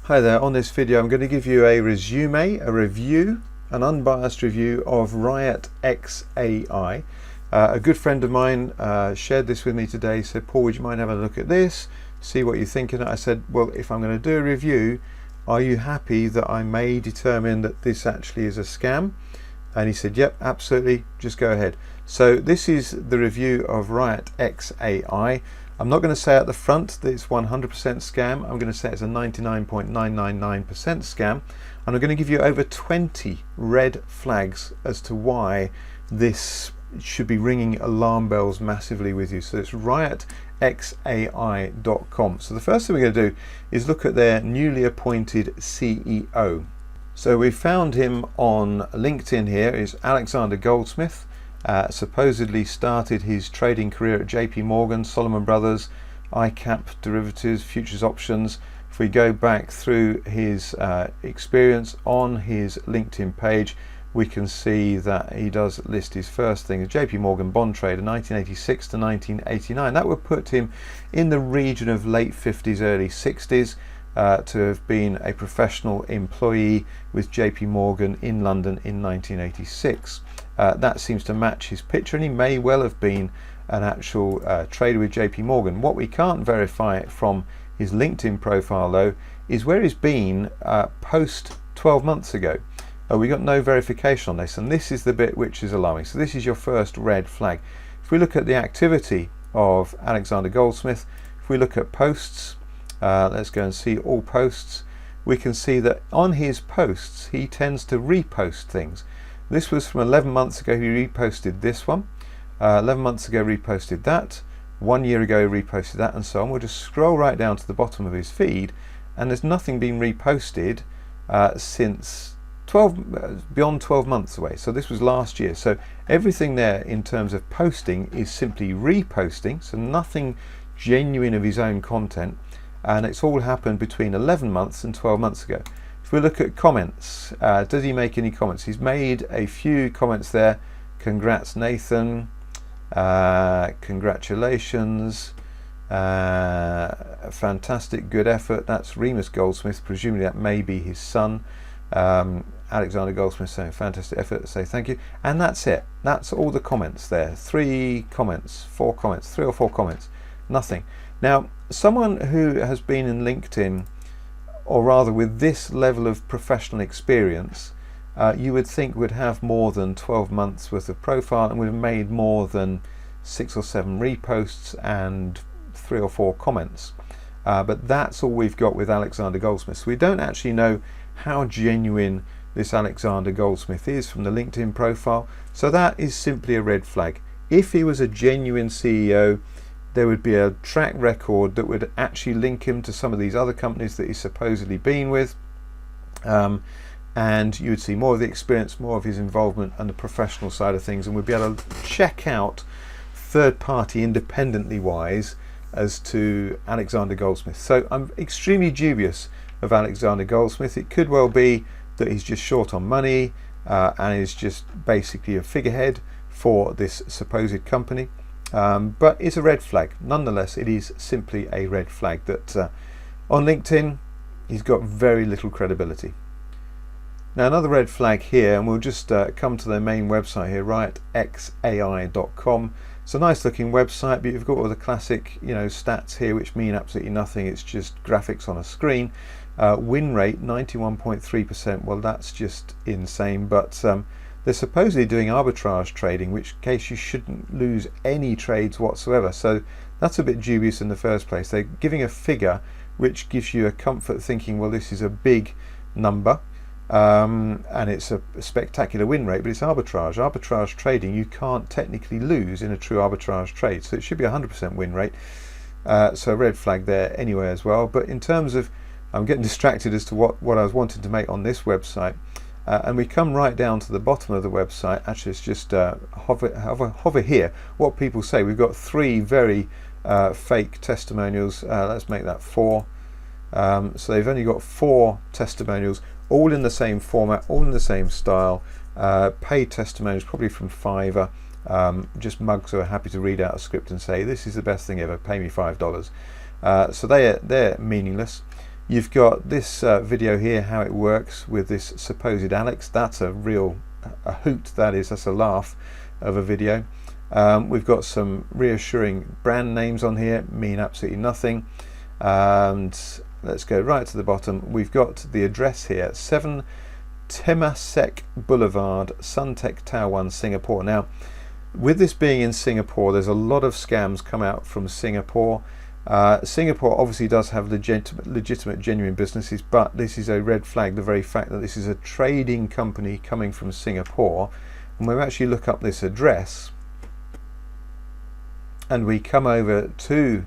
Hi there, on this video I'm going to give you a review, an unbiased review of Riot X AI. A good friend of mine shared this with me today, said, Paul, would you mind having a look at this, see what you think of it? I said, well, if I'm going to do a review, are you happy that I may determine that this actually is a scam? And he said, yep, absolutely, just go ahead. So this is the review of Riot X AI. I'm not going to say at the front that it's 100% scam. I'm going to say it's a 99.999% scam. And I'm going to give you over 20 red flags as to why this should be ringing alarm bells massively with you. So it's RiotXAI.com. So the first thing we're going to do is look at their newly appointed CEO. So we found him on LinkedIn here. Is Alexander Goldsmith. Supposedly started his trading career at JP Morgan, Solomon Brothers, ICAP derivatives, futures options. If we go back through his experience on his LinkedIn page, we can see that he does list his first thing as JP Morgan bond trader 1986 to 1989. That would put him in the region of late 50s, early 60s. To have been a professional employee with JP Morgan in London in 1986. That seems to match his picture, and he may well have been an actual trader with JP Morgan. What we can't verify from his LinkedIn profile though is where he's been post 12 months ago. We got no verification on this, and this is the bit which is alarming. So this is your first red flag. If we look at the activity of Alexander Goldsmith, if we look at posts, let's go and see all posts. We can see that on his posts he tends to repost things. This was from 11 months ago. He reposted this one. 11 months ago reposted that. 1 year ago reposted that, and so on. We'll just scroll right down to the bottom of his feed, and there's nothing been reposted since beyond 12 months away. So this was last year. So everything there in terms of posting is simply reposting, so nothing genuine of his own content. And it's all happened between 11 months and 12 months ago. If we look at comments, does he make any comments? He's made a few comments there. Congrats, Nathan. Congratulations. Fantastic, good effort. That's Remus Goldsmith. Presumably that may be his son. Alexander Goldsmith saying fantastic effort. Say thank you. And that's it. That's all the comments there. 3 comments, 4 comments, 3 or 4 comments. Nothing. Now, someone who has been in LinkedIn, or rather with this level of professional experience, you would think would have more than 12 months worth of profile and would have made more than 6 or 7 reposts and 3 or 4 comments. But that's all we've got with Alexander Goldsmith. So we don't actually know how genuine this Alexander Goldsmith is from the LinkedIn profile. So that is simply a red flag. If he was a genuine CEO, there would be a track record that would actually link him to some of these other companies that he's supposedly been with, and you would see more of the experience, more of his involvement and the professional side of things, and we'd be able to check out third party independently wise as to Alexander Goldsmith. So I'm extremely dubious of Alexander Goldsmith. It could well be that he's just short on money and is just basically a figurehead for this supposed company. But it's a red flag. Nonetheless, it is simply a red flag that on LinkedIn he's got very little credibility. Now another red flag here, and we'll just come to their main website here, RiotXAI.com. It's a nice looking website, but you've got all the classic stats here which mean absolutely nothing. It's just graphics on a screen. Win rate 91.3%. well, that's just insane, but they're supposedly doing arbitrage trading, which case you shouldn't lose any trades whatsoever. So that's a bit dubious in the first place. They're giving a figure which gives you a comfort thinking, well, this is a big number and it's a spectacular win rate, but it's arbitrage. Arbitrage trading, you can't technically lose in a true arbitrage trade. So it should be 100% win rate. So a red flag there anyway as well. But in terms of, I'm getting distracted as to what I was wanting to make on this website. And we come right down to the bottom of the website. Actually, it's just hover here. What people say. We've got 3 very fake testimonials. Let's make that 4. So they've only got 4 testimonials, all in the same format, all in the same style. Paid testimonials, probably from Fiverr. Just mugs who are happy to read out a script and say, "This is the best thing ever. Pay me $5." So they're meaningless. You've got this video here, how it works with this supposed Alex. That's a hoot, that is. That's a laugh of a video. We've got some reassuring brand names on here, mean absolutely nothing. And let's go right to the bottom. We've got the address here, 7 Temasek Boulevard, Suntec Tower 1, Singapore. Now, with this being in Singapore, there's a lot of scams come out from Singapore. Singapore obviously does have legitimate, genuine businesses, but this is a red flag, the very fact that this is a trading company coming from Singapore. And when we actually look up this address, and we come over to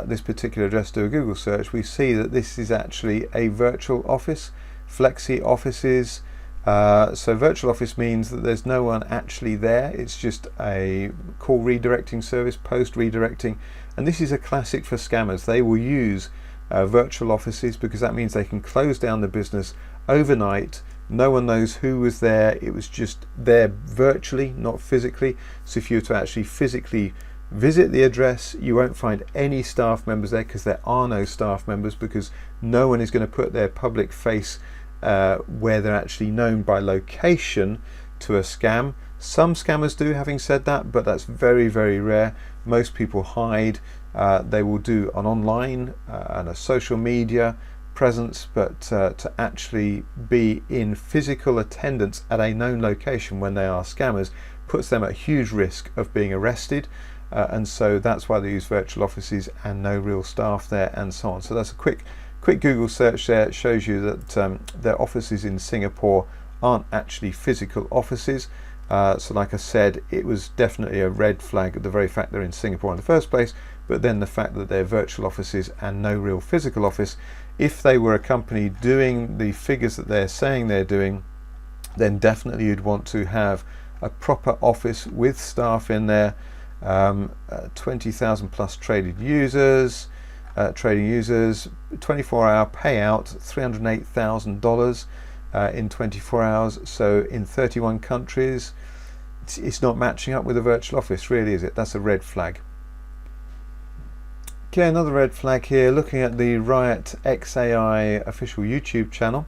this particular address, do a Google search, we see that this is actually a virtual office, flexi offices. So virtual office means that there's no one actually there. It's just a call redirecting service, post redirecting. And this is a classic for scammers. They will use virtual offices because that means they can close down the business overnight. No one knows who was there. It was just there virtually, not physically. So if you were to actually physically visit the address, you won't find any staff members there, because there are no staff members, because no one is going to put their public face where they're actually known by location to a scam. Some scammers do, having said that, but that's very, very rare. Most people hide. They will do an online and a social media presence, but to actually be in physical attendance at a known location when they are scammers puts them at huge risk of being arrested. And so that's why they use virtual offices and no real staff there, and so on. So that's a quick Google search there. It shows you that their offices in Singapore aren't actually physical offices. So like I said, it was definitely a red flag at the very fact they're in Singapore in the first place, but then the fact that they're virtual offices and no real physical office. If they were a company doing the figures that they're saying they're doing, then definitely you'd want to have a proper office with staff in there. 20,000 plus trading users, 24-hour payout, $308,000 in 24 hours. So in 31 countries, it's not matching up with a virtual office, really, is it? That's a red flag. Okay, another red flag here, looking at the Riot X AI official YouTube channel,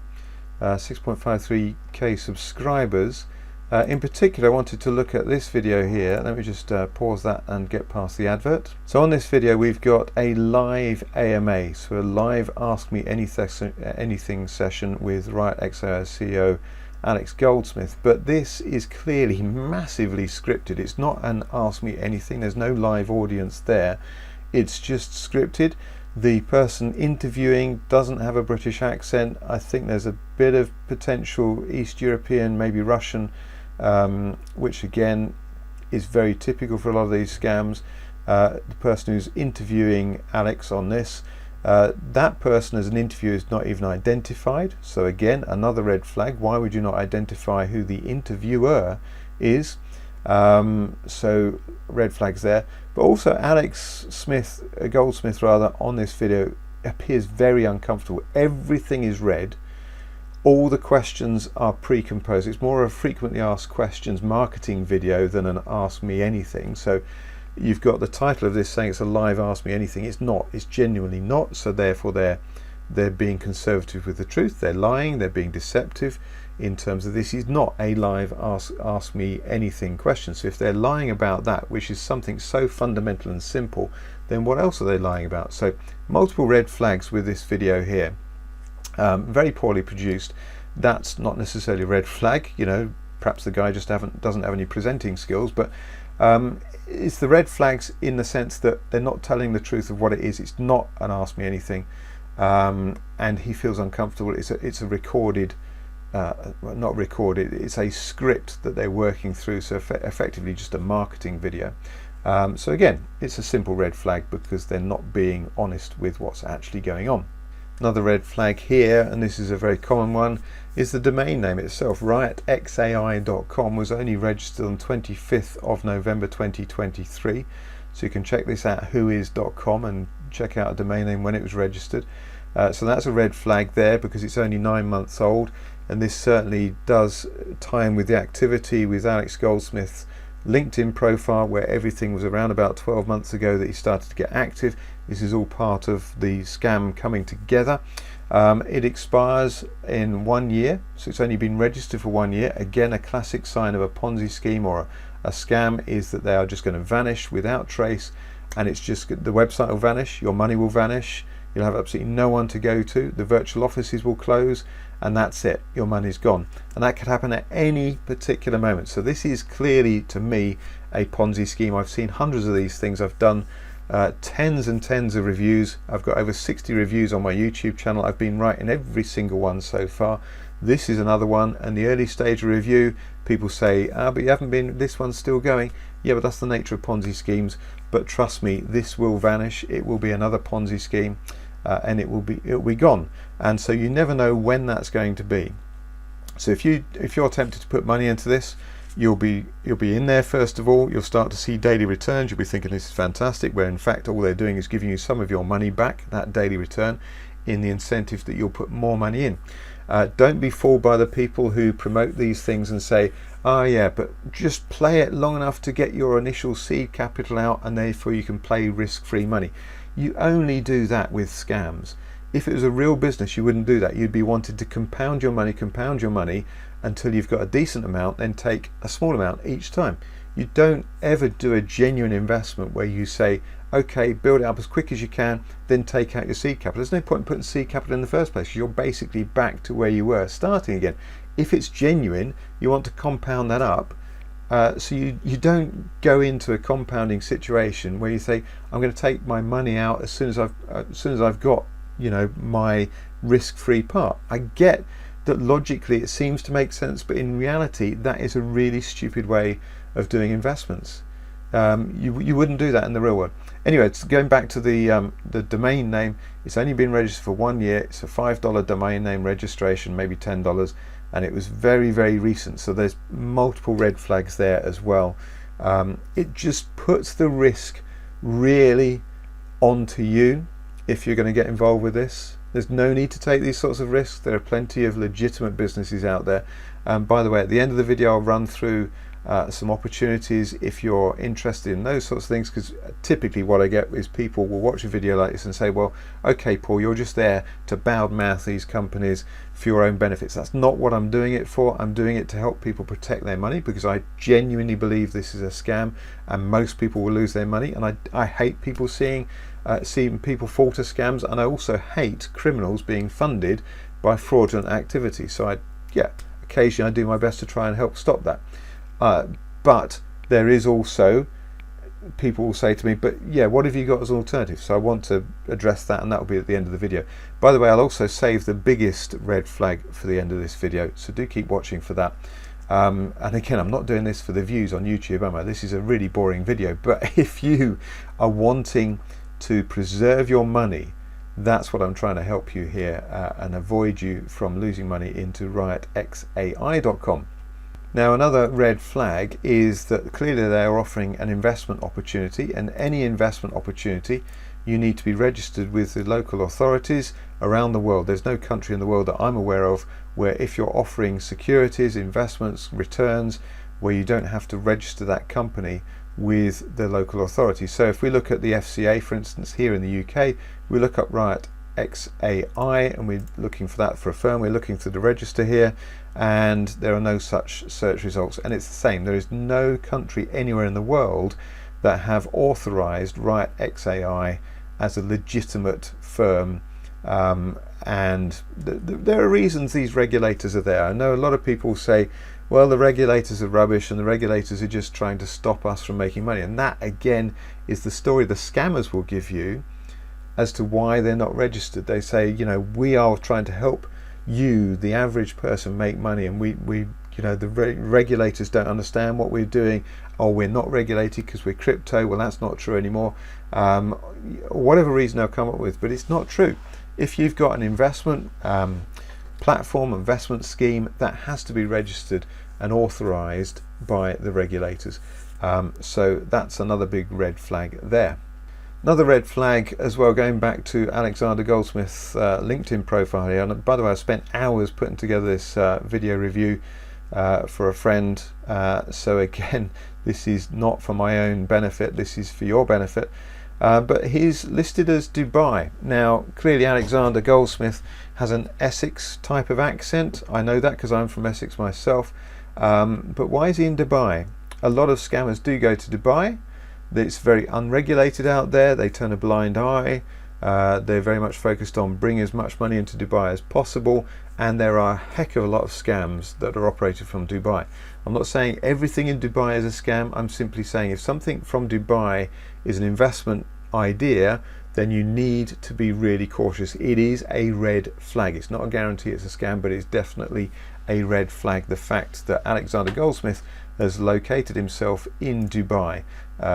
6.53k subscribers. In particular, I wanted to look at this video here. Let me just pause that and get past the advert. So on this video, we've got a live AMA, so a live Ask Me Anything session with Riot X AI CEO Alex Goldsmith. But this is clearly massively scripted. It's not an Ask Me Anything. There's no live audience there. It's just scripted. The person interviewing doesn't have a British accent. I think there's a bit of potential East European, maybe Russian, which again is very typical for a lot of these scams. The person who's interviewing Alex on this, that person as an interviewer is not even identified. So again, another red flag. Why would you not identify who the interviewer is? So red flags there. But also Alex Goldsmith on this video appears very uncomfortable. Everything is red. All the questions are pre-composed. It's more of a frequently asked questions marketing video than an Ask Me Anything. So you've got the title of this saying it's a live Ask Me Anything. It's not. It's genuinely not. So therefore they're being conservative with the truth. They're lying. They're being deceptive in terms of this is not a live ask me anything question. So if they're lying about that, which is something so fundamental and simple, then what else are they lying about? So multiple red flags with this video here. Very poorly produced. That's not necessarily a red flag. You know, perhaps the guy just doesn't have any presenting skills, but it's the red flags in the sense that they're not telling the truth of what it is. It's not an Ask Me Anything, and he feels uncomfortable. It's a recorded, not recorded, it's a script that they're working through, so effectively just a marketing video. So again, it's a simple red flag because they're not being honest with what's actually going on. Another red flag here, and this is a very common one, is the domain name itself. RiotXAI.com was only registered on 25th of November 2023, so you can check this out, whois.com, and check out a domain name when it was registered. So that's a red flag there because it's only 9 months old, and this certainly does tie in with the activity with Alex Goldsmith's LinkedIn profile, where everything was around about 12 months ago that he started to get active. This is all part of the scam coming together. It expires in 1 year, so it's only been registered for 1 year. Again, a classic sign of a Ponzi scheme or a scam is that they are just going to vanish without trace, and it's just the website will vanish, your money will vanish, you'll have absolutely no one to go to, the virtual offices will close, and that's it, your money's gone. And that could happen at any particular moment. So this is clearly, to me, a Ponzi scheme. I've seen hundreds of these things. I've done tens and tens of reviews. I've got over 60 reviews on my YouTube channel. I've been right in every single one so far. This is another one, and the early stage review, people say, but you haven't been, this one's still going. Yeah, but that's the nature of Ponzi schemes. But trust me, this will vanish. It will be another Ponzi scheme, and it will be gone. And so you never know when that's going to be. So if you're tempted to put money into this, you'll be in there. First of all, you'll start to see daily returns. You'll be thinking this is fantastic, where in fact all they're doing is giving you some of your money back, that daily return, in the incentive that you'll put more money in. Don't be fooled by the people who promote these things and say, oh yeah, but just play it long enough to get your initial seed capital out, and therefore you can play risk-free money. You only do that with scams. If it was a real business, you wouldn't do that. You'd be wanted to compound your money until you've got a decent amount, then take a small amount each time. You don't ever do a genuine investment where you say, okay, build it up as quick as you can, then take out your seed capital. There's no point in putting seed capital in the first place. You're basically back to where you were, starting again. If it's genuine, you want to compound that up. So you don't go into a compounding situation where you say, I'm going to take my money out as soon as I've got, you know, my risk-free part. I get that logically it seems to make sense, but in reality that is a really stupid way of doing investments. You wouldn't do that in the real world. Anyway, it's going back to the domain name. It's only been registered for 1 year. It's a $5 domain name registration, maybe $10, and it was very, very recent. So there's multiple red flags there as well. It just puts the risk really onto you if you're going to get involved with this. There's no need to take these sorts of risks. There are plenty of legitimate businesses out there. By the way, at the end of the video I'll run through some opportunities if you're interested in those sorts of things, because typically what I get is people will watch a video like this and say, well, okay Paul, you're just there to badmouth these companies for your own benefits. That's not what I'm doing it for. I'm doing it to help people protect their money, because I genuinely believe this is a scam and most people will lose their money, and I hate people seeing people fall to scams, and I also hate criminals being funded by fraudulent activity. So occasionally I do my best to try and help stop that. But there is also, people will say to me, but yeah, what have you got as an alternative? So I want to address that, and that will be at the end of the video. By the way, I'll also save the biggest red flag for the end of this video, so do keep watching for that. And again, I'm not doing this for the views on YouTube, am I? This is a really boring video, but if you are wanting to preserve your money, that's what I'm trying to help you here, and avoid you from losing money into RiotXAI.com. Now, another red flag is that clearly they are offering an investment opportunity, and any investment opportunity you need to be registered with the local authorities around the world. There's no country in the world that I'm aware of where if you're offering securities, investments, returns, where you don't have to register that company with the local authorities. So if we look at the FCA, for instance, here in the UK, we look up RiotXAI and we're looking for that for a firm. We're looking through the register here, and there are no such search results. And it's the same. There is no country anywhere in the world that have authorized RiotXAI as a legitimate firm. And there are reasons these regulators are there. I know a lot of people say, well, the regulators are rubbish and the regulators are just trying to stop us from making money. And that, again, is the story the scammers will give you as to why they're not registered. They say, you know, we are trying to help you, the average person, make money, and we you know, the regulators don't understand what we're doing, or we're not regulated because we're crypto. Well, that's not true anymore. Whatever reason they'll come up with, but it's not true. If you've got an investment platform, investment scheme, that has to be registered and authorized by the regulators. So that's another big red flag there. Another red flag as well, going back to Alexander Goldsmith's LinkedIn profile here, and by the way, I spent hours putting together this video review for a friend, so again, this is not for my own benefit, this is for your benefit. but he's listed as Dubai. Now clearly Alexander Goldsmith has an Essex type of accent. I know that because I'm from Essex myself. But why is he in Dubai? A lot of scammers do go to Dubai. It's very unregulated out there. They turn a blind eye. They're very much focused on bringing as much money into Dubai as possible, and there are a heck of a lot of scams that are operated from Dubai. I'm not saying everything in Dubai is a scam. I'm simply saying if something from Dubai is an investment idea, then you need to be really cautious. It is a red flag. It's not a guarantee it's a scam, but it's definitely a red flag, the fact that Alexander Goldsmith has located himself in Dubai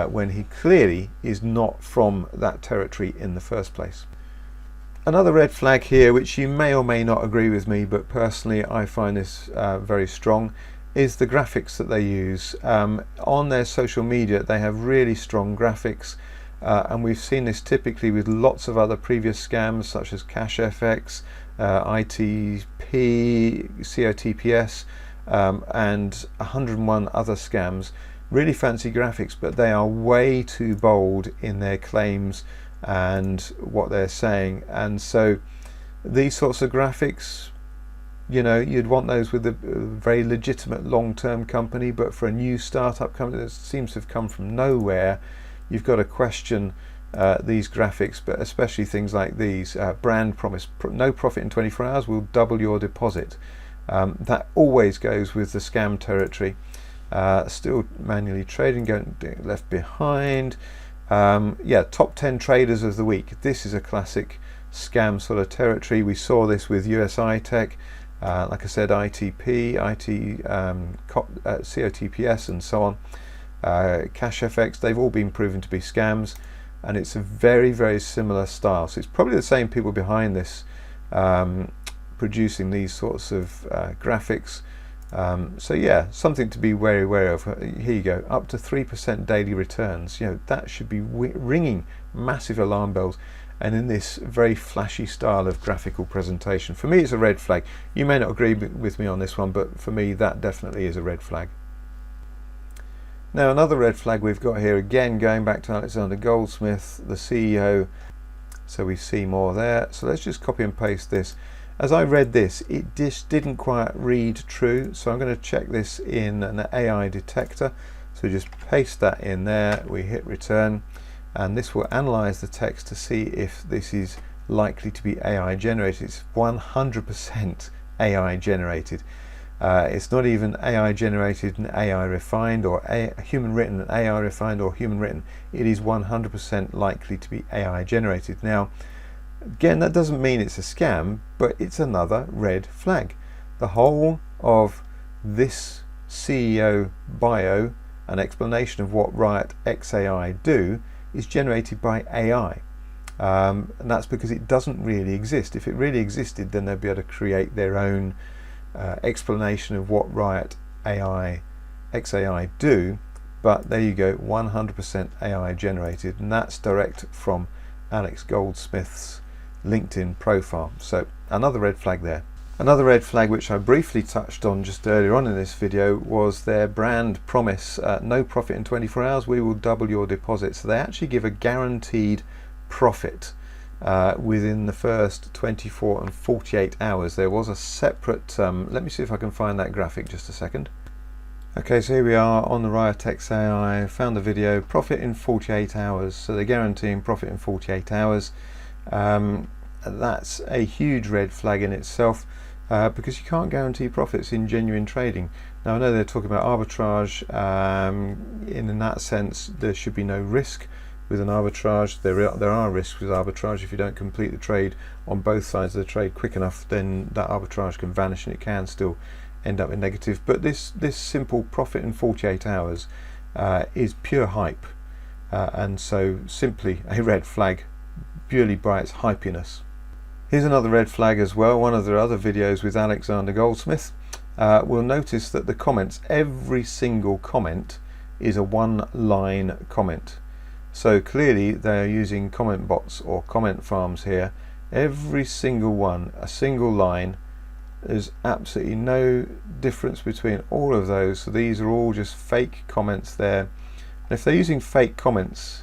when he clearly is not from that territory in the first place. Another red flag here, which you may or may not agree with me, but personally I find this very strong, is the graphics that they use. On their social media they have really strong graphics, and we've seen this typically with lots of other previous scams such as CashFX, ITP, COTPS, and 101 other scams. Really fancy graphics, but they are way too bold in their claims and what they're saying, and so these sorts of graphics, you know, you'd want those with a very legitimate long-term company, but for a new startup company that seems to have come from nowhere, you've got to question these graphics, but especially things like these. Brand promise, no profit in 24 hours, will double your deposit. That always goes with the scam territory. Still manually trading, going left behind. Yeah, top 10 traders of the week. This is a classic scam sort of territory. We saw this with USI Tech, like I said, ITP, COTPS and so on. CashFX, they've all been proven to be scams, and it's a very, very similar style. So it's probably the same people behind this producing these sorts of graphics. So yeah, something to be very wary of. Here you go, up to 3% daily returns. You know, that should be ringing massive alarm bells, and in this very flashy style of graphical presentation. For me it's a red flag. You may not agree with me on this one, but for me that definitely is a red flag. Now another red flag we've got here, again going back to Alexander Goldsmith, the CEO. So we see more there. So let's just copy and paste this. As I read this, it just didn't quite read true, so I'm going to check this in an AI detector. So just paste that in there, we hit return, and this will analyze the text to see if this is likely to be AI generated. It's 100% AI generated. It's not even AI generated and AI refined, or human written and AI refined, or human written. It is 100% likely to be AI generated. Now again, that doesn't mean it's a scam, but it's another red flag. The whole of this CEO bio, an explanation of what RiotXAI AI do, is generated by AI. And that's because it doesn't really exist. If it really existed, then they'd be able to create their own explanation of what RiotXAI do. But there you go, 100% AI generated, and that's direct from Alex Goldsmith's LinkedIn profile. So another red flag there. Another red flag which I briefly touched on just earlier on in this video was their brand promise, no profit in 24 hours, we will double your deposit. So they actually give a guaranteed profit within the first 24 and 48 hours. There was a separate, let me see if I can find that graphic just a second. Okay, so here we are on the RiotXAI. I found the video, profit in 48 hours. So they're guaranteeing profit in 48 hours. That's a huge red flag in itself, because you can't guarantee profits in genuine trading. Now I know they're talking about arbitrage. In that sense, there should be no risk with an arbitrage. There are risks with arbitrage. If you don't complete the trade on both sides of the trade quick enough, then that arbitrage can vanish and it can still end up in negative. But this simple profit in 48 hours is pure hype, and so simply a red flag purely by its hypiness. Here's another red flag as well. One of the other videos with Alexander Goldsmith, we'll notice that the comments, every single comment is a one-line comment. So clearly they are using comment bots or comment farms here. Every single one, a single line. There's absolutely no difference between all of those. So these are all just fake comments there. And if they're using fake comments,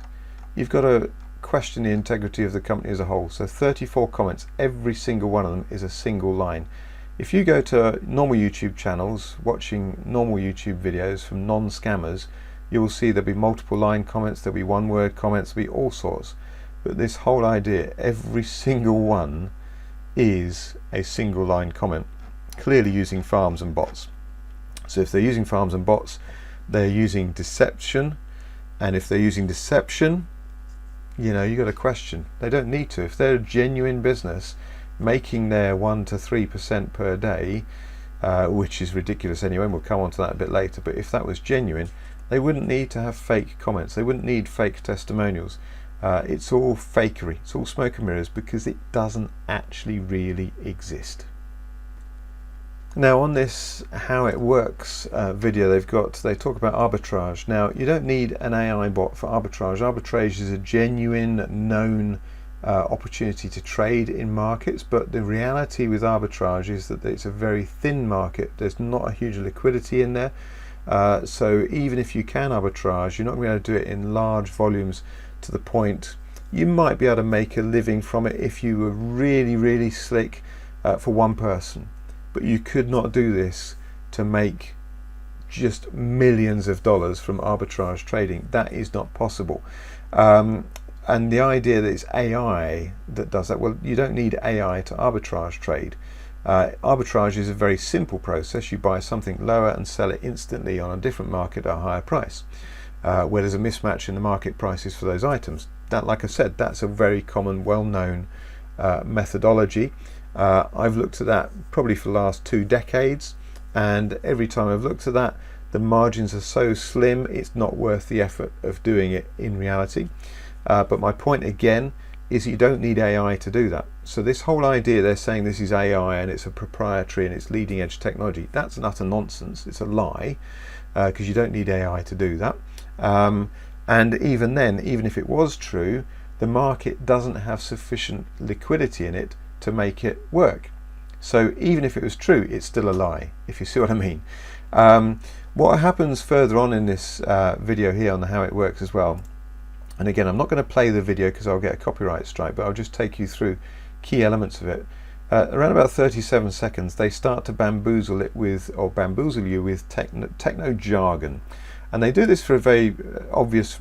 you've got to question the integrity of the company as a whole. So 34 comments, every single one of them is a single line. If you go to normal YouTube channels, watching normal YouTube videos from non-scammers, you will see there'll be multiple line comments, there'll be one word comments, there'll be all sorts. But this whole idea, every single one is a single line comment, clearly using farms and bots. So if they're using farms and bots, they're using deception. And if they're using deception, you know, you got a question. They don't need to. If they're a genuine business making their 1 to 3% per day, which is ridiculous anyway, and we'll come on to that a bit later, but if that was genuine, they wouldn't need to have fake comments. They wouldn't need fake testimonials. It's all fakery. It's all smoke and mirrors, because it doesn't actually really exist. Now on this how it works video they talk about arbitrage. Now you don't need an AI bot for arbitrage. Arbitrage is a genuine known opportunity to trade in markets, but the reality with arbitrage is that it's a very thin market. There's not a huge liquidity in there, so even if you can arbitrage, you're not going to be able to do it in large volumes to the point you might be able to make a living from it if you were really slick for one person. But you could not do this to make just millions of dollars from arbitrage trading. That is not possible. And the idea that it's AI that does that, well, you don't need AI to arbitrage trade. Arbitrage is a very simple process. You buy something lower and sell it instantly on a different market at a higher price, where there's a mismatch in the market prices for those items. That, like I said, that's a very common, well-known methodology. I've looked at that probably for the last 2 decades, and every time I've looked at that, the margins are so slim it's not worth the effort of doing it in reality. But my point again is you don't need AI to do that. So this whole idea, they're saying this is AI and it's a proprietary and it's leading edge technology, that's an utter nonsense. It's a lie, because you don't need AI to do that. And even then, even if it was true, the market doesn't have sufficient liquidity in it to make it work. So even if it was true, it's still a lie, if you see what I mean. What happens further on in this video here on how it works as well, and again, I'm not going to play the video because I'll get a copyright strike, but I'll just take you through key elements of it. Around about 37 seconds, they start to bamboozle you with techno jargon. And they do this for a very obvious,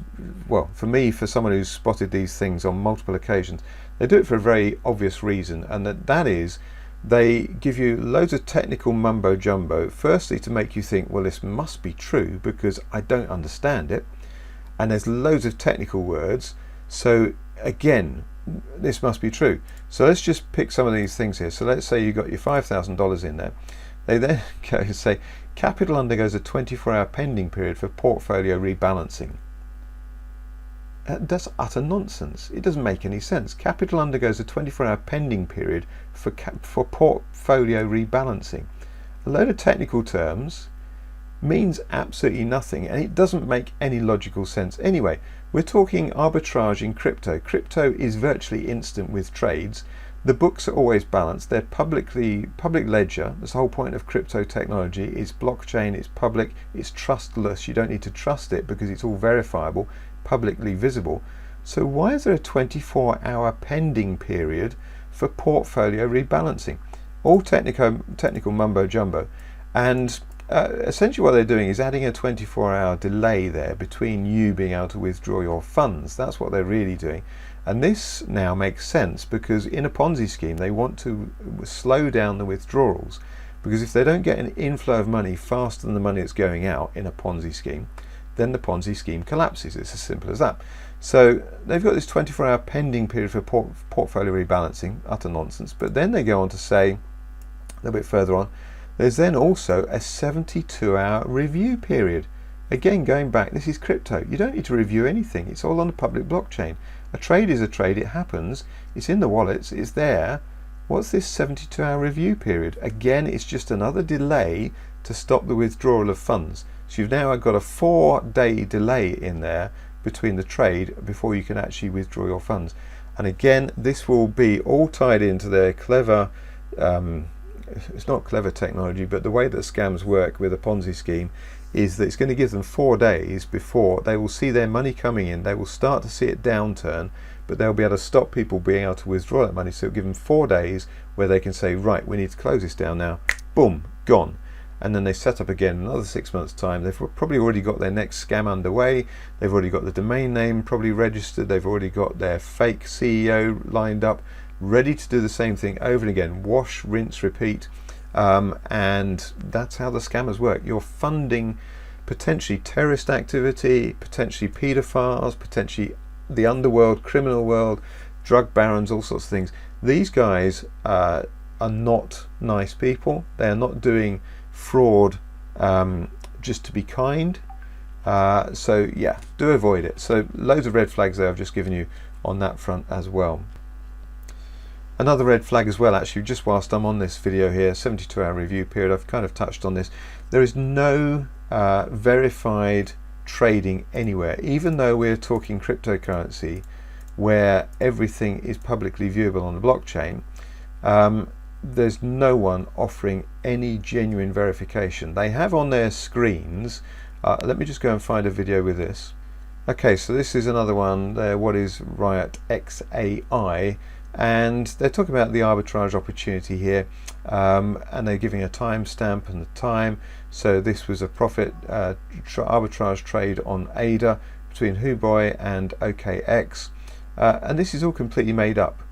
well, for me, for someone who's spotted these things on multiple occasions, they do it for a very obvious reason, and that is they give you loads of technical mumbo jumbo, firstly to make you think, well, this must be true because I don't understand it, and there's loads of technical words, so again, this must be true. So let's just pick some of these things here. So let's say you got your $5,000 in there. They then go and say, capital undergoes a 24-hour pending period for portfolio rebalancing. That's utter nonsense. It doesn't make any sense. Capital undergoes a 24-hour pending period for portfolio rebalancing. A load of technical terms means absolutely nothing, and it doesn't make any logical sense. Anyway, we're talking arbitrage in crypto. Crypto is virtually instant with trades. The books are always balanced. They're public ledger. That's the whole point of crypto technology. It's blockchain, it's public, it's trustless. You don't need to trust it because it's all verifiable, publicly visible. So why is there a 24-hour pending period for portfolio rebalancing? All technical mumbo jumbo. And essentially what they're doing is adding a 24-hour delay there between you being able to withdraw your funds. That's what they're really doing. And this now makes sense because in a Ponzi scheme they want to slow down the withdrawals, because if they don't get an inflow of money faster than the money that's going out in a Ponzi scheme, then the Ponzi scheme collapses. It's as simple as that. So they've got this 24-hour pending period for portfolio rebalancing, utter nonsense. But then they go on to say, a little bit further on, there's then also a 72-hour review period. Again, going back, this is crypto. You don't need to review anything. It's all on the public blockchain. A trade is a trade. It happens. It's in the wallets. It's there. What's this 72-hour review period? Again, it's just another delay to stop the withdrawal of funds. So you've now got a 4-day delay in there between the trade before you can actually withdraw your funds. And again, this will be all tied into their clever, it's not clever technology, but the way that scams work with a Ponzi scheme is that it's going to give them 4 days before they will see their money coming in. They will start to see it downturn but they'll be able to stop people being able to withdraw that money. So it'll give them 4 days where they can say, right, we need to close this down now. Boom, gone. And then they set up again another 6 months time. They've probably already got their next scam underway. They've already got the domain name probably registered. They've already got their fake CEO lined up, ready to do the same thing over and again. Wash, rinse, repeat. And that's how the scammers work. You're funding potentially terrorist activity, potentially pedophiles, potentially the underworld, criminal world, drug barons, all sorts of things. These guys are not nice people. They are not doing fraud just to be kind. So yeah, do avoid it. So loads of red flags there I've just given you on that front as well. Another red flag as well, actually, just whilst I'm on this video here, 72-hour review period, I've kind of touched on this. There is no verified trading anywhere, even though we're talking cryptocurrency where everything is publicly viewable on the blockchain. There's no one offering any genuine verification. They have on their screens, let me just go and find a video with this. Okay, so this is another one there. What is Riot XAI? And they're talking about the arbitrage opportunity here, and they're giving a timestamp and the time. So this was a profit arbitrage trade on ADA between Huboy and OKX, and this is all completely made up.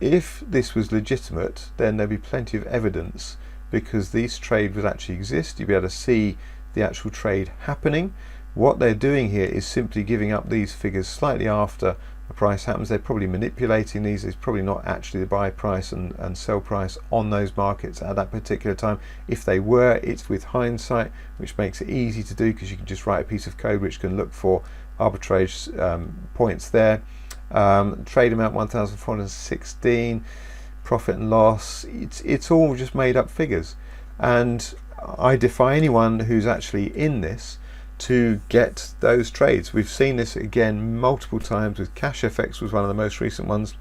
If this was legitimate, then there'd be plenty of evidence, because this trade would actually exist. You'd be able to see the actual trade happening. What they're doing here is simply giving up these figures slightly after a price happens. They're probably manipulating these. It's probably not actually the buy price and sell price on those markets at that particular time. If they were, it's with hindsight, which makes it easy to do, because you can just write a piece of code which can look for arbitrage points there. Trade amount 1,416, profit and loss, it's all just made up figures, and I defy anyone who's actually in this to get those trades. We've seen this again multiple times with CashFX was one of the most recent ones,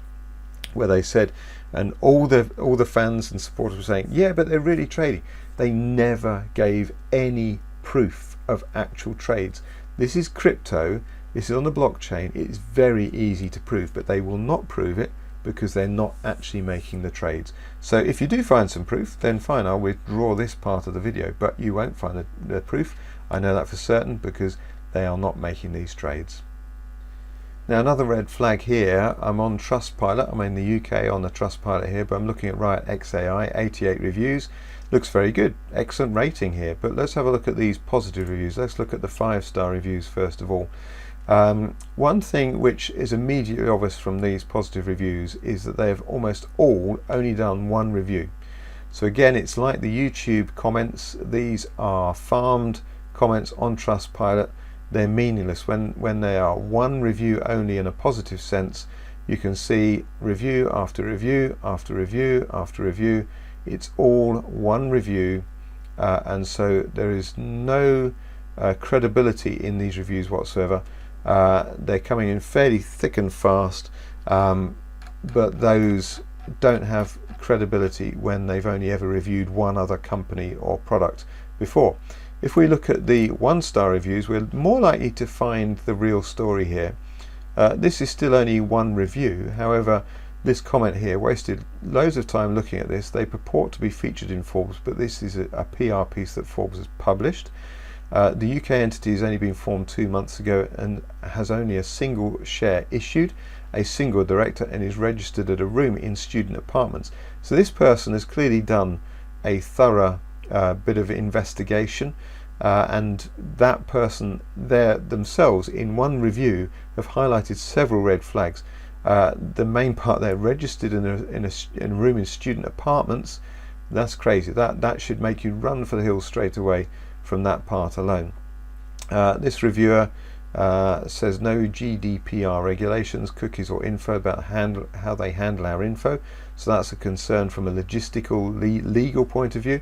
where they said, and all the fans and supporters were saying, yeah, but they're really trading. They never gave any proof of actual trades. This is crypto, this is on the blockchain, it's very easy to prove, but they will not prove it because they're not actually making the trades. So if you do find some proof, then fine, I'll withdraw this part of the video, but you won't find the proof. I know that for certain, because they are not making these trades. Now another red flag here, I'm on Trustpilot, I'm in the UK on the Trustpilot here, but I'm looking at Riot X AI, 88 reviews. Looks very good, excellent rating here, but let's have a look at these positive reviews. Let's look at the 5-star reviews first of all. One thing which is immediately obvious from these positive reviews is that they have almost all only done one review. So again, it's like the YouTube comments. These are farmed comments on Trustpilot. They're meaningless when they are one review only in a positive sense. You can see review after review after review after review. It's all one review, and so there is no credibility in these reviews whatsoever. They're coming in fairly thick and fast, but those don't have credibility when they've only ever reviewed one other company or product before. If we look at the 1-star reviews, we're more likely to find the real story here. This is still only one review. However, this comment here wasted loads of time looking at this. They purport to be featured in Forbes, but this is a PR piece that Forbes has published. The UK entity has only been formed 2 months ago and has only a single share issued, a single director, and is registered at a room in student apartments. So this person has clearly done a thorough bit of investigation, and that person there themselves in one review have highlighted several red flags. The main part, they're registered in a room in student apartments. That's crazy. That should make you run for the hills straight away from that part alone. This reviewer says no GDPR regulations, cookies or info about how they handle our info. So that's a concern from a logistical legal point of view.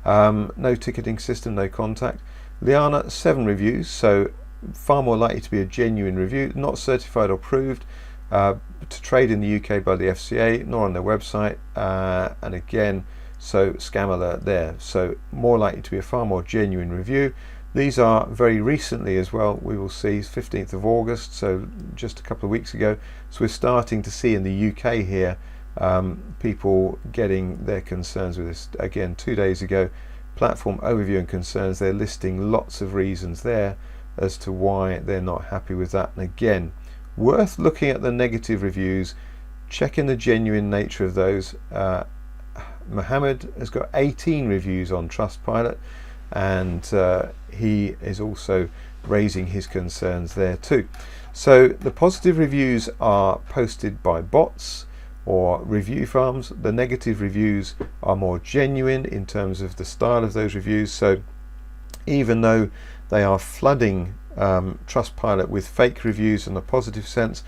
No ticketing system, no contact. Liana, 7 reviews, so far more likely to be a genuine review, not certified or proved to trade in the UK by the FCA, nor on their website, and again, so scam alert there. So more likely to be a far more genuine review. These are very recently as well. We will see 15th of August, so just a couple of weeks ago. So we're starting to see in the UK here people getting their concerns with this. Again, 2 days ago, platform overview and concerns. They're listing lots of reasons there as to why they're not happy with that. And again, worth looking at the negative reviews, checking the genuine nature of those. Mohammed has got 18 reviews on Trustpilot, and he is also raising his concerns there too. So the positive reviews are posted by bots or review farms. The negative reviews are more genuine in terms of the style of those reviews. So even though they are flooding Trustpilot with fake reviews in a positive sense,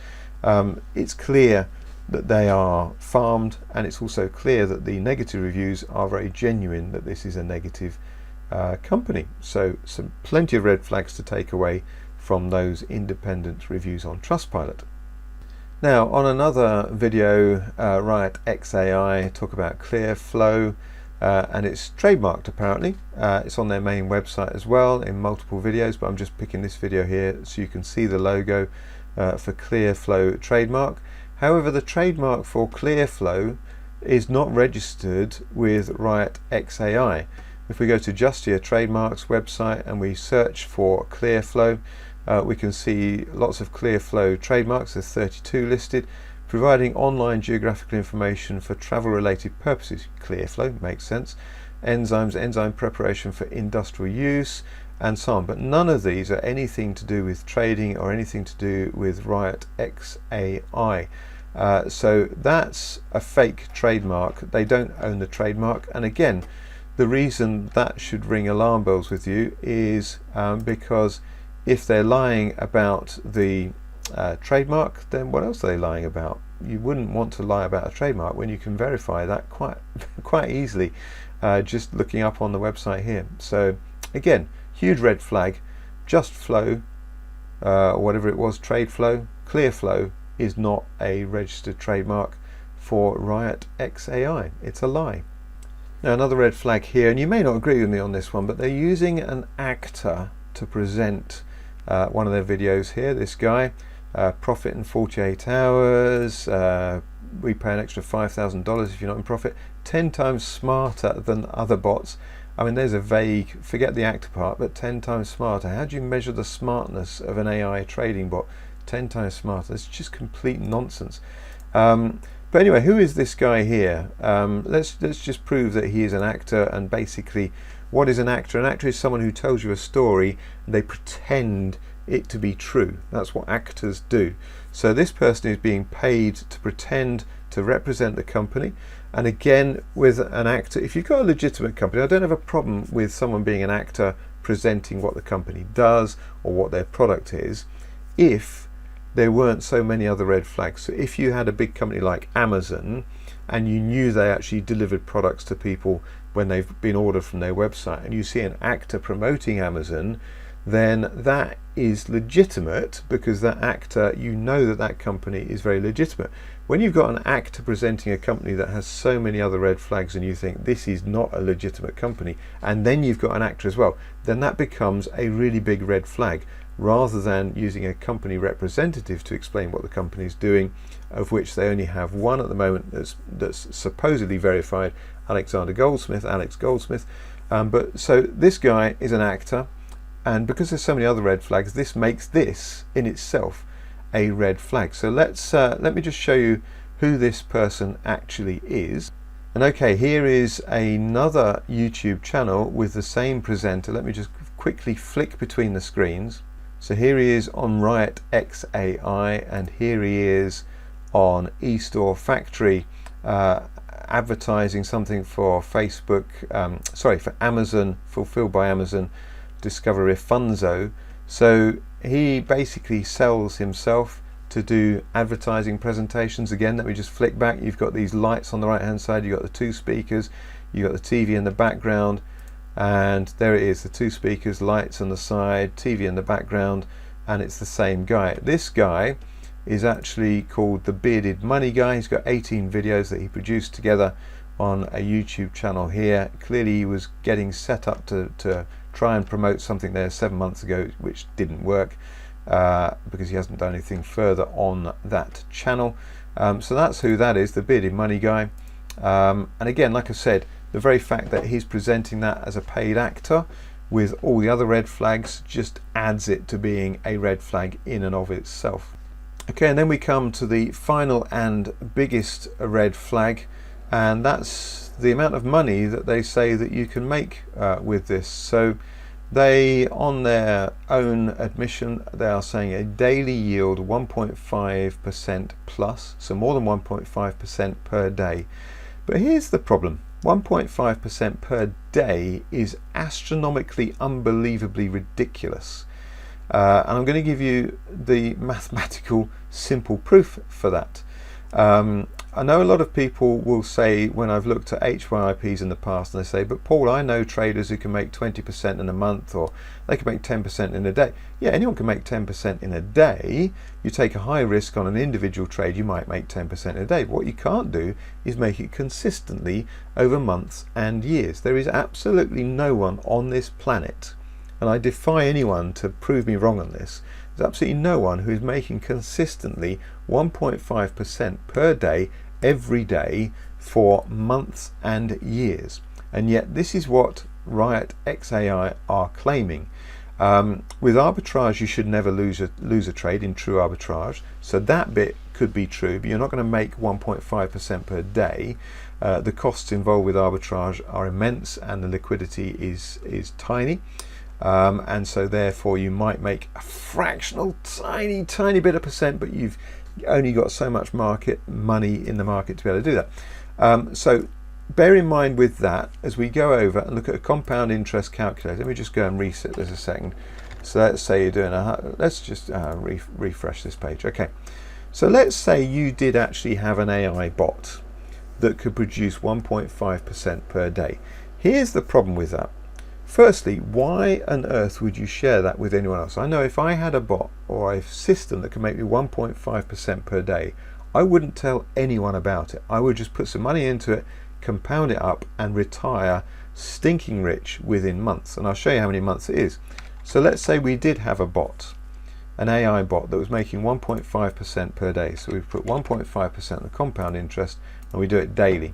it's clear that they are farmed, and it's also clear that the negative reviews are very genuine, that this is a negative company. So plenty of red flags to take away from those independent reviews on Trustpilot. Now, on another video, RiotXAI AI talk about Clearflow, and it's trademarked apparently. It's on their main website as well in multiple videos, but I'm just picking this video here so you can see the logo for Clearflow trademark. However, the trademark for Clearflow is not registered with RiotXAI. If we go to Just Here Trademarks website and we search for Clearflow, we can see lots of Clearflow trademarks. There's 32 listed, providing online geographical information for travel related purposes. Clearflow makes sense. Enzymes, enzyme preparation for industrial use, and so on. But none of these are anything to do with trading or anything to do with RiotXAI. So that's a fake trademark. They don't own the trademark. And again, the reason that should ring alarm bells with you is because if they're lying about the trademark, then what else are they lying about? You wouldn't want to lie about a trademark when you can verify that quite easily just looking up on the website here. So again, huge red flag. Just Flow, whatever it was, Tradeflow, Clearflow is not a registered trademark for RiotXAI. It's a lie. Now, another red flag here, and you may not agree with me on this one, but they're using an actor to present one of their videos here. This guy, profit in 48 hours, we pay an extra $5,000 if you're not in profit, 10 times smarter than other bots. I mean, there's a vague, forget the actor part, but 10 times smarter. How do you measure the smartness of an AI trading bot? 10 times smarter. It's just complete nonsense. But anyway, who is this guy here? Let's just prove that he is an actor. And basically, what is an actor? An actor is someone who tells you a story and they pretend it to be true. That's what actors do. So this person is being paid to pretend to represent the company. And again, with an actor, if you've got a legitimate company, I don't have a problem with someone being an actor presenting what the company does or what their product is, if there weren't so many other red flags. So if you had a big company like Amazon and you knew they actually delivered products to people when they've been ordered from their website, and you see an actor promoting Amazon, then that is legitimate, because that actor, you know that that company is very legitimate. When you've got an actor presenting a company that has so many other red flags and you think this is not a legitimate company, and then you've got an actor as well, then that becomes a really big red flag, rather than using a company representative to explain what the company is doing, of which they only have one at the moment that's supposedly verified, Alex Goldsmith. But so this guy is an actor, and because there's so many other red flags, this makes this in itself a red flag. So let me just show you who this person actually is. And okay, here is another YouTube channel with the same presenter. Let me just quickly flick between the screens. So here he is on RiotXAI, and here he is on eStore Factory, advertising something for Facebook, for Amazon, fulfilled by Amazon, Discover Funzo. So he basically sells himself to do advertising presentations. Again, let me just flick back. You've got these lights on the right hand side, you've got the two speakers, you've got the TV in the background, and there it is, the two speakers, lights on the side, TV in the background, and it's the same guy. This guy is actually called the Bearded Money Guy. He's got 18 videos that he produced together on a YouTube channel here. Clearly he was getting set up to try and promote something there 7 months ago, which didn't work because he hasn't done anything further on that channel. So that's who that is, the bearded money guy. And again, like I said, the very fact that he's presenting that as a paid actor with all the other red flags just adds it to being a red flag in and of itself. Okay, and then we come to the final and biggest red flag, and that's the amount of money that they say that you can make with this. So they, on their own admission, they are saying a daily yield 1.5% plus, so more than 1.5% per day. But here's the problem. 1.5% per day is astronomically, unbelievably ridiculous. And I'm going to give you the mathematical simple proof for that. I know a lot of people will say, when I've looked at HYIPs in the past, and they say, but Paul, I know traders who can make 20% in a month, or they can make 10% in a day. Yeah, anyone can make 10% in a day. You take a high risk on an individual trade, you might make 10% in a day. But what you can't do is make it consistently over months and years. There is absolutely no one on this planet, and I defy anyone to prove me wrong on this, there's absolutely no one who is making consistently 1.5% per day every day for months and years. And yet this is what Riot X AI are claiming. With arbitrage, you should never lose a trade in true arbitrage, so that bit could be true, but you're not going to make 1.5% per day. The costs involved with arbitrage are immense, and the liquidity is tiny. And so therefore you might make a fractional tiny bit of percent, but you've only got so much market money in the market to be able to do that. So bear in mind with that, as we go over and look at a compound interest calculator. Let me just go and reset this a second. So let's say you're doing let's just refresh this page. Okay, so let's say you did actually have an AI bot that could produce 1.5% per day. Here's the problem with that. Firstly, why on earth would you share that with anyone else? I know if I had a bot or a system that could make me 1.5% per day, I wouldn't tell anyone about it. I would just put some money into it, compound it up, and retire stinking rich within months. And I'll show you how many months it is. So let's say we did have a bot, an AI bot that was making 1.5% per day. So we put 1.5% of compound interest, and we do it daily.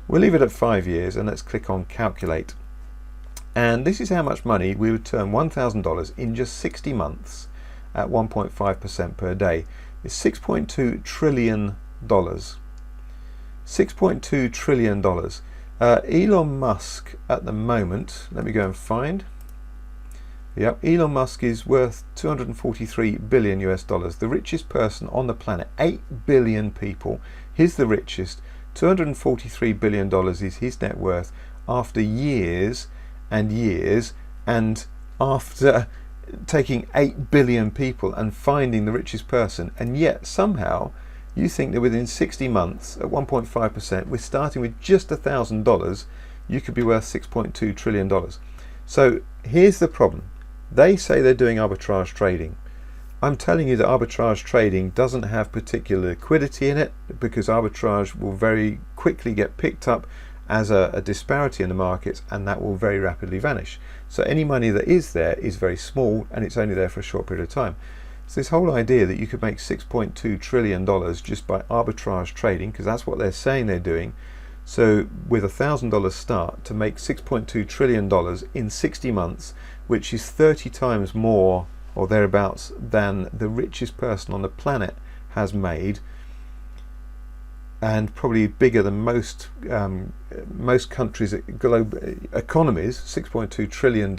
We'll leave it at 5 years, and let's click on calculate. And this is how much money we would turn $1,000 in just 60 months at 1.5% per day. It's $6.2 trillion. $6.2 trillion. Elon Musk at the moment, let me go and find. Yep, Elon Musk is worth 243 billion US dollars. The richest person on the planet, 8 billion people. He's the richest. $243 billion is his net worth after years and years, and after taking 8 billion people and finding the richest person. And yet somehow you think that within 60 months at 1.5%, we're starting with just $1,000, you could be worth $6.2 trillion. So here's the problem. They say they're doing arbitrage trading. I'm telling you that arbitrage trading doesn't have particular liquidity in it, because arbitrage will very quickly get picked up as a disparity in the markets, and that will very rapidly vanish. So any money that is there is very small, and it's only there for a short period of time. So this whole idea that you could make $6.2 trillion just by arbitrage trading, because that's what they're saying they're doing. So with $1,000 start to make $6.2 trillion in 60 months, which is 30 times more or thereabouts than the richest person on the planet has made, and probably bigger than most countries' global economies, $6.2 trillion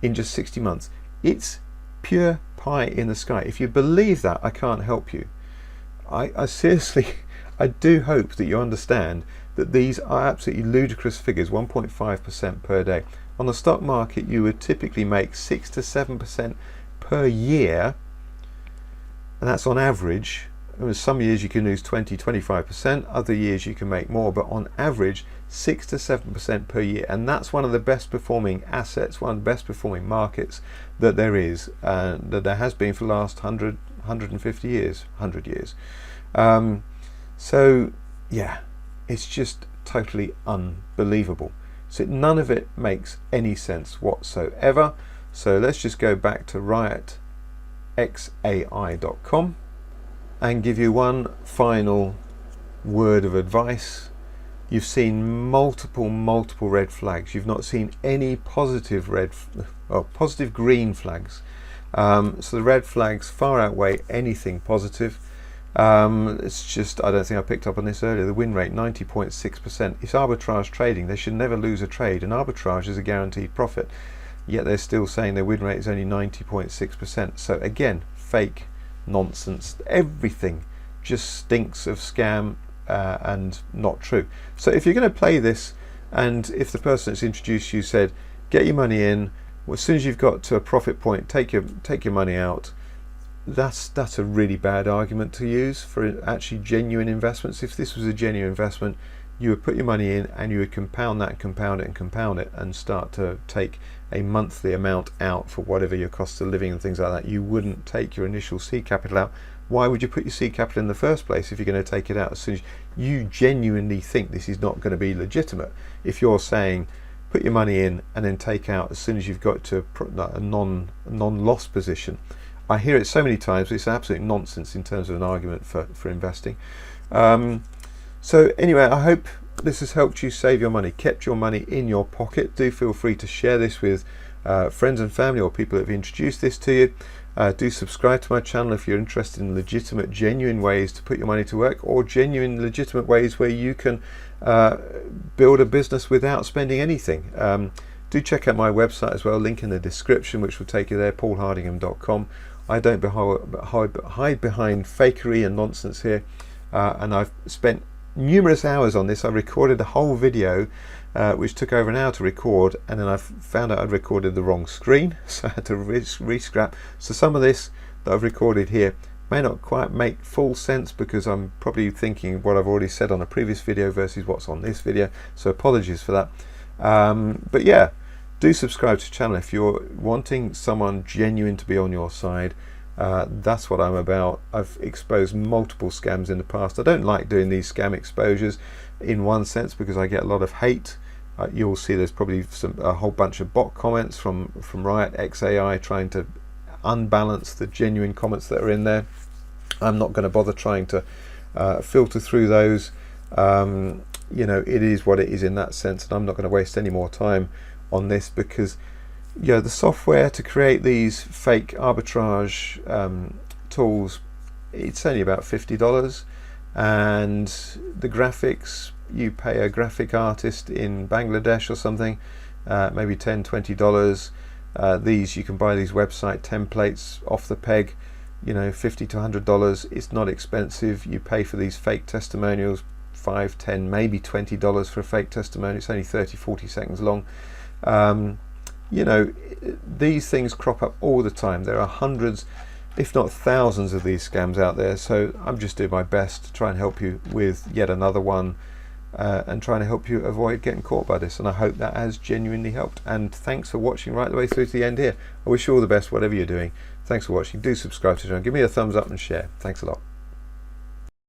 in just 60 months. It's pure pie in the sky. If you believe that, I can't help you. I seriously, I do hope that you understand that these are absolutely ludicrous figures. 1.5% per day. On the stock market, you would typically make 6 to 7% per year, and that's on average. Some years you can lose 20-25%, other years you can make more, but on average 6 to 7% per year. And that's one of the best performing assets, one of the best performing markets that there is, that there has been for the last 150 years, 100 years. So yeah, it's just totally unbelievable. So none of it makes any sense whatsoever. So let's just go back to RiotXAI.com and give you one final word of advice. You've seen multiple red flags. You've not seen any positive positive green flags. So the red flags far outweigh anything positive. It's just, I don't think I picked up on this earlier, the win rate 90.6%. It's arbitrage trading. They should never lose a trade, and arbitrage is a guaranteed profit, yet they're still saying their win rate is only 90.6%. so again, fake, nonsense, everything just stinks of scam and not true. So if you're going to play this, and if the person that's introduced you said get your money in, well, as soon as you've got to a profit point, take your money out, that's a really bad argument to use for actually genuine investments. If this was a genuine investment, you would put your money in and you would compound that, compound it and compound it, and start to take a monthly amount out for whatever your cost of living and things like that. You wouldn't take your initial seed capital out. Why would you put your seed capital in the first place if you're going to take it out as soon as you genuinely think this is not going to be legitimate? If you're saying put your money in and then take out as soon as you've got to a non-loss position. I hear it so many times, but it's absolute nonsense in terms of an argument for investing. So anyway, I hope this has helped you save your money, kept your money in your pocket. Do feel free to share this with friends and family or people that have introduced this to you. Do subscribe to my channel if you're interested in legitimate, genuine ways to put your money to work, or genuine, legitimate ways where you can build a business without spending anything. Do check out my website as well, link in the description, which will take you there, paulhardingham.com. I don't hide behind fakery and nonsense here, and I've spent numerous hours on this. I recorded a whole video which took over an hour to record, and then I found out I'd recorded the wrong screen, so I had to re-scrap. So some of this that I've recorded here may not quite make full sense, because I'm probably thinking what I've already said on a previous video versus what's on this video, so apologies for that. But yeah, do subscribe to the channel if you're wanting someone genuine to be on your side. That's what I'm about. I've exposed multiple scams in the past. I don't like doing these scam exposures in one sense because I get a lot of hate. You'll see there's probably a whole bunch of bot comments from RiotXAI trying to unbalance the genuine comments that are in there. I'm not going to bother trying to filter through those. You know, it is what it is in that sense, and I'm not going to waste any more time on this, because the software to create these fake arbitrage tools, it's only about $50, and the graphics, you pay a graphic artist in Bangladesh or something, maybe $10–20. These, you can buy these website templates off the peg, $50 to $100. It's not expensive. You pay for these fake testimonials, $5, $10, maybe $20 for a fake testimonial. It's only 30–40 seconds long. These things crop up all the time. There are hundreds, if not thousands, of these scams out there. So I'm just doing my best to try and help you with yet another one, and trying to help you avoid getting caught by this. And I hope that has genuinely helped. And thanks for watching right the way through to the end here. I wish you all the best, whatever you're doing. Thanks for watching. Do subscribe to the channel. Give me a thumbs up and share. Thanks a lot.